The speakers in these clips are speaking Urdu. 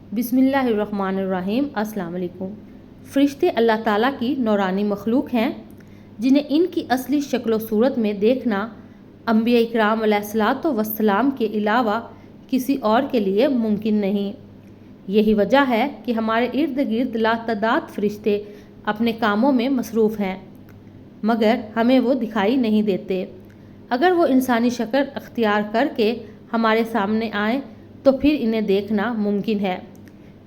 بسم اللہ الرحمن الرحیم۔ السلام علیکم۔ فرشتے اللہ تعالیٰ کی نورانی مخلوق ہیں جنہیں ان کی اصلی شکل و صورت میں دیکھنا انبیاء اکرام علیہ الصلاۃ والسلام کے علاوہ کسی اور کے لیے ممکن نہیں۔ یہی وجہ ہے کہ ہمارے ارد گرد لاتعداد فرشتے اپنے کاموں میں مصروف ہیں، مگر ہمیں وہ دکھائی نہیں دیتے۔ اگر وہ انسانی شکل اختیار کر کے ہمارے سامنے آئیں تو پھر انہیں دیکھنا ممکن ہے۔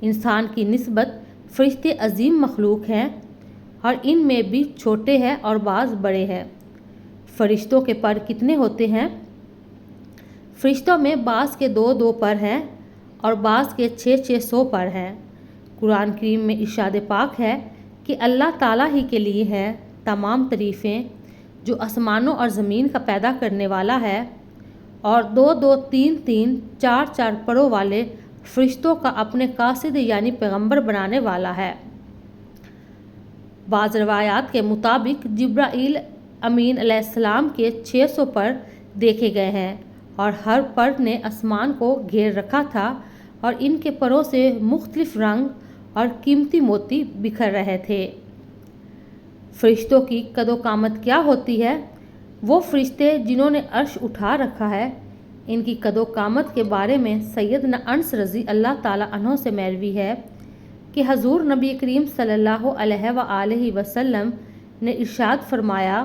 انسان کی نسبت فرشتے عظیم مخلوق ہیں اور ان میں بھی چھوٹے ہیں اور بعض بڑے ہیں۔ فرشتوں کے پر کتنے ہوتے ہیں؟ فرشتوں میں بعض کے 2 پر ہیں اور بعض کے 600 پر ہیں۔ قرآن کریم میں ارشاد پاک ہے کہ اللہ تعالیٰ ہی کے لیے ہیں تمام تعریفیں، جو آسمانوں اور زمین کا پیدا کرنے والا ہے اور 2 3 4 پروں والے فرشتوں کا اپنے قاصد یعنی پیغمبر بنانے والا ہے۔ بعض روایات کے مطابق جبرائیل امین علیہ السلام کے 600 پر دیکھے گئے ہیں اور ہر پر نے آسمان کو گھیر رکھا تھا اور ان کے پروں سے مختلف رنگ اور قیمتی موتی بکھر رہے تھے۔ فرشتوں کی قد و قامت کیا ہوتی ہے؟ وہ فرشتے جنہوں نے عرش اٹھا رکھا ہے، ان کی قد و قامت کے بارے میں سیدنا انس رضی اللہ تعالیٰ عنہ سے مروی ہے کہ حضور نبی کریم صلی اللہ علیہ وآلہ وسلم نے ارشاد فرمایا،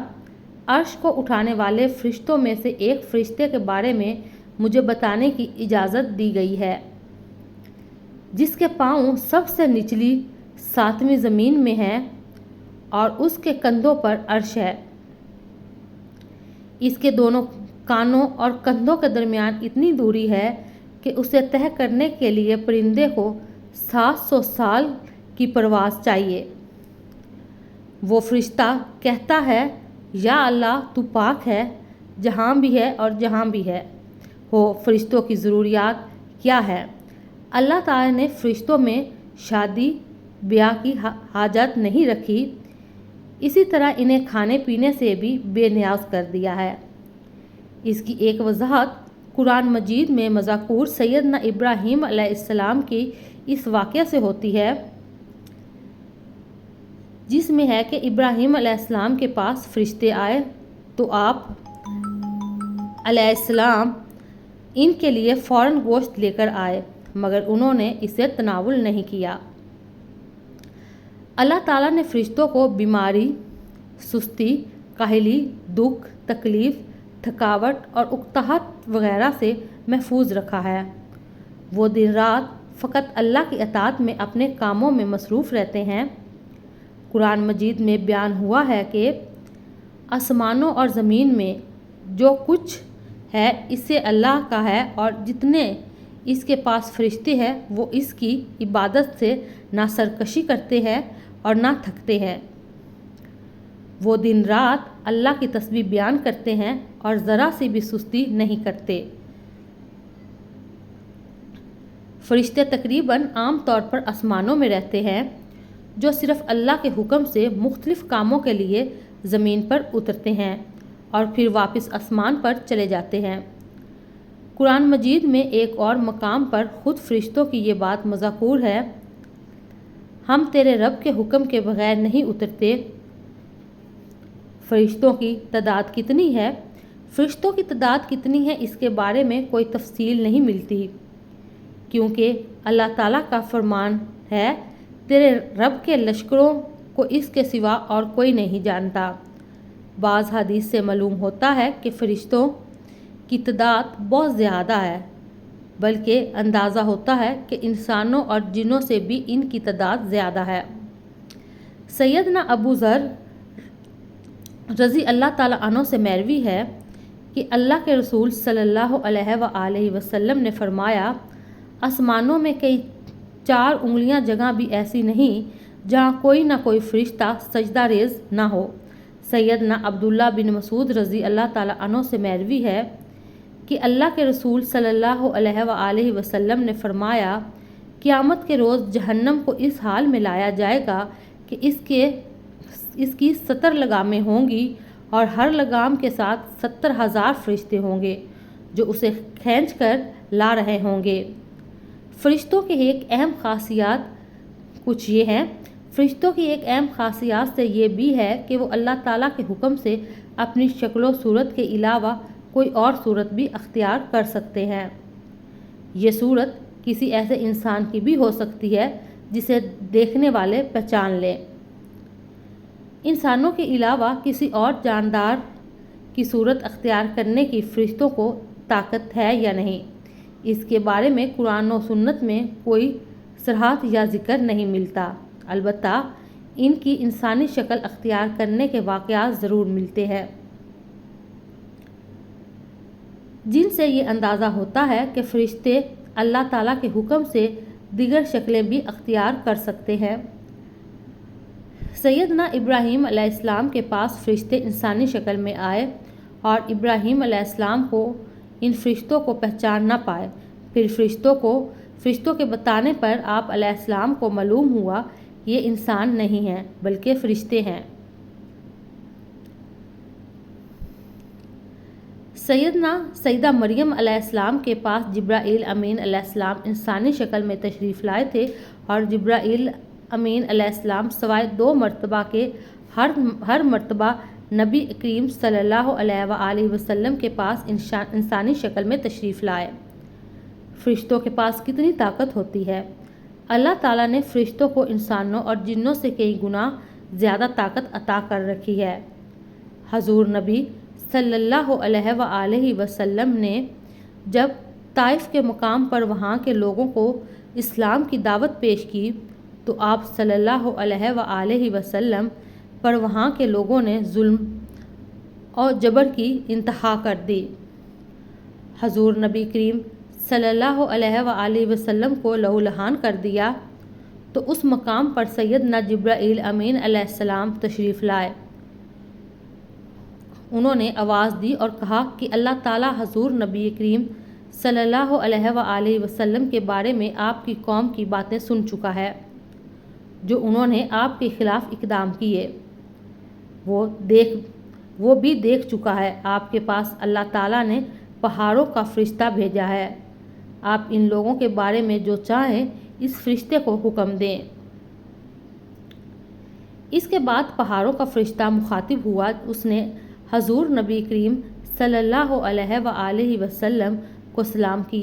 عرش کو اٹھانے والے فرشتوں میں سے ایک فرشتے کے بارے میں مجھے بتانے کی اجازت دی گئی ہے، جس کے پاؤں سب سے نچلی 7ویں زمین میں ہیں اور اس کے کندھوں پر عرش ہے۔ اس کے دونوں کانوں اور کندھوں کے درمیان اتنی دوری ہے کہ اسے طے کرنے کے لیے پرندے کو 700 سال کی پرواز چاہیے۔ وہ فرشتہ کہتا ہے، یا اللہ تو پاک ہے، جہاں بھی ہے اور جہاں بھی ہے۔ فرشتوں کی ضروریات کیا ہے؟ اللہ تعالیٰ نے فرشتوں میں شادی بیاہ کی حاجت نہیں رکھی، اسی طرح انہیں کھانے پینے سے بھی بے نیاز کر دیا ہے۔ اس کی ایک وضاحت قرآن مجید میں مذکور سیدنا ابراہیم علیہ السلام کی اس واقعہ سے ہوتی ہے، جس میں ہے کہ ابراہیم علیہ السلام کے پاس فرشتے آئے تو آپ علیہ السلام ان کے لیے فوراً گوشت لے کر آئے، مگر انہوں نے اسے تناول نہیں کیا۔ اللہ تعالیٰ نے فرشتوں کو بیماری، سستی، کاہلی، دکھ، تکلیف، تھکاوٹ اور اکتاہٹ وغیرہ سے محفوظ رکھا ہے۔ وہ دن رات فقط اللہ کی اطاعت میں اپنے کاموں میں مصروف رہتے ہیں۔ قرآن مجید میں بیان ہوا ہے کہ آسمانوں اور زمین میں جو کچھ ہے اسے اللہ کا ہے اور جتنے اس کے پاس فرشتے ہیں وہ اس کی عبادت سے نہ سرکشی کرتے ہیں اور نہ تھکتے ہیں۔ وہ دن رات اللہ کی تسبیح بیان کرتے ہیں اور ذرا سی بھی سستی نہیں کرتے۔ فرشتے تقریباً عام طور پر آسمانوں میں رہتے ہیں، جو صرف اللہ کے حکم سے مختلف کاموں کے لیے زمین پر اترتے ہیں اور پھر واپس آسمان پر چلے جاتے ہیں۔ قرآن مجید میں ایک اور مقام پر خود فرشتوں کی یہ بات مذکور ہے، ہم تیرے رب کے حکم کے بغیر نہیں اترتے۔ فرشتوں کی تعداد کتنی ہے؟ فرشتوں کی تعداد کتنی ہے اس کے بارے میں کوئی تفصیل نہیں ملتی، کیونکہ اللہ تعالیٰ کا فرمان ہے، تیرے رب کے لشکروں کو اس کے سوا اور کوئی نہیں جانتا۔ بعض حدیث سے معلوم ہوتا ہے کہ فرشتوں کی تعداد بہت زیادہ ہے، بلکہ اندازہ ہوتا ہے کہ انسانوں اور جنوں سے بھی ان کی تعداد زیادہ ہے۔ سیدنا ابو ذر رضی اللہ تعالیٰ عنہ سے مروی ہے کہ اللہ کے رسول صلی اللہ علیہ وآلہ وسلم نے فرمایا، آسمانوں میں کئی 4 انگلیاں جگہ بھی ایسی نہیں جہاں کوئی نہ کوئی فرشتہ سجدہ ریز نہ ہو۔ سیدنا عبداللہ بن مسعود رضی اللہ تعالیٰ عنہ سے مروی ہے کہ اللہ کے رسول صلی اللہ علیہ وآلہ وسلم نے فرمایا، قیامت کے روز جہنم کو اس حال میں لایا جائے گا کہ اس کی 70 لگامیں ہوں گی اور ہر لگام کے ساتھ 70,000 فرشتے ہوں گے جو اسے کھینچ کر لا رہے ہوں گے۔ فرشتوں کی ایک اہم خاصیات کچھ یہ ہیں۔ فرشتوں کی ایک اہم خاصیات سے یہ بھی ہے کہ وہ اللہ تعالیٰ کے حکم سے اپنی شکل و صورت کے علاوہ کوئی اور صورت بھی اختیار کر سکتے ہیں۔ یہ صورت کسی ایسے انسان کی بھی ہو سکتی ہے جسے دیکھنے والے پہچان لیں۔ انسانوں کے علاوہ کسی اور جاندار کی صورت اختیار کرنے کی فرشتوں کو طاقت ہے یا نہیں، اس کے بارے میں قرآن و سنت میں کوئی صراحت یا ذکر نہیں ملتا۔ البتہ ان کی انسانی شکل اختیار کرنے کے واقعات ضرور ملتے ہیں، جن سے یہ اندازہ ہوتا ہے کہ فرشتے اللہ تعالیٰ کے حکم سے دیگر شکلیں بھی اختیار کر سکتے ہیں۔ سیدنا ابراہیم علیہ السلام کے پاس فرشتے انسانی شکل میں آئے اور ابراہیم علیہ السلام کو ان فرشتوں کو پہچان نہ پائے۔ پھر فرشتوں کے بتانے پر آپ علیہ السلام کو معلوم ہوا یہ انسان نہیں ہیں بلکہ فرشتے ہیں۔ سیدہ مریم علیہ السلام کے پاس جبرائیل امین علیہ السلام انسانی شکل میں تشریف لائے تھے اور جبرائیل امین علیہ السلام سوائے 2 مرتبہ کے ہر مرتبہ نبی کریم صلی اللہ علیہ وآلہ وسلم کے پاس انسانی شکل میں تشریف لائے۔ فرشتوں کے پاس کتنی طاقت ہوتی ہے! اللہ تعالیٰ نے فرشتوں کو انسانوں اور جنوں سے کئی گنا زیادہ طاقت عطا کر رکھی ہے۔ حضور نبی صلی اللہ علیہ وآلہ وسلم نے جب طائف کے مقام پر وہاں کے لوگوں کو اسلام کی دعوت پیش کی تو آپ صلی اللہ علیہ وآلہ وسلم پر وہاں کے لوگوں نے ظلم اور جبر کی انتہا کر دی۔ حضور نبی کریم صلی اللہ علیہ وآلہ وسلم کو لہو لہان کر دیا تو اس مقام پر سیدنا جبرائیل امین علیہ السلام تشریف لائے۔ انہوں نے آواز دی اور کہا کہ اللہ تعالیٰ حضور نبی کریم صلی اللہ علیہ وآلہ وسلم کے بارے میں آپ کی قوم کی باتیں سن چکا ہے، جو انہوں نے آپ کے خلاف اقدام کیے وہ بھی دیکھ چکا ہے۔ آپ کے پاس اللہ تعالیٰ نے پہاڑوں کا فرشتہ بھیجا ہے، آپ ان لوگوں کے بارے میں جو چاہیں اس فرشتے کو حکم دیں۔ اس کے بعد پہاڑوں کا فرشتہ مخاطب ہوا، اس نے حضور نبی کریم صلی اللہ علیہ وآلہ وسلم کو سلام کیا۔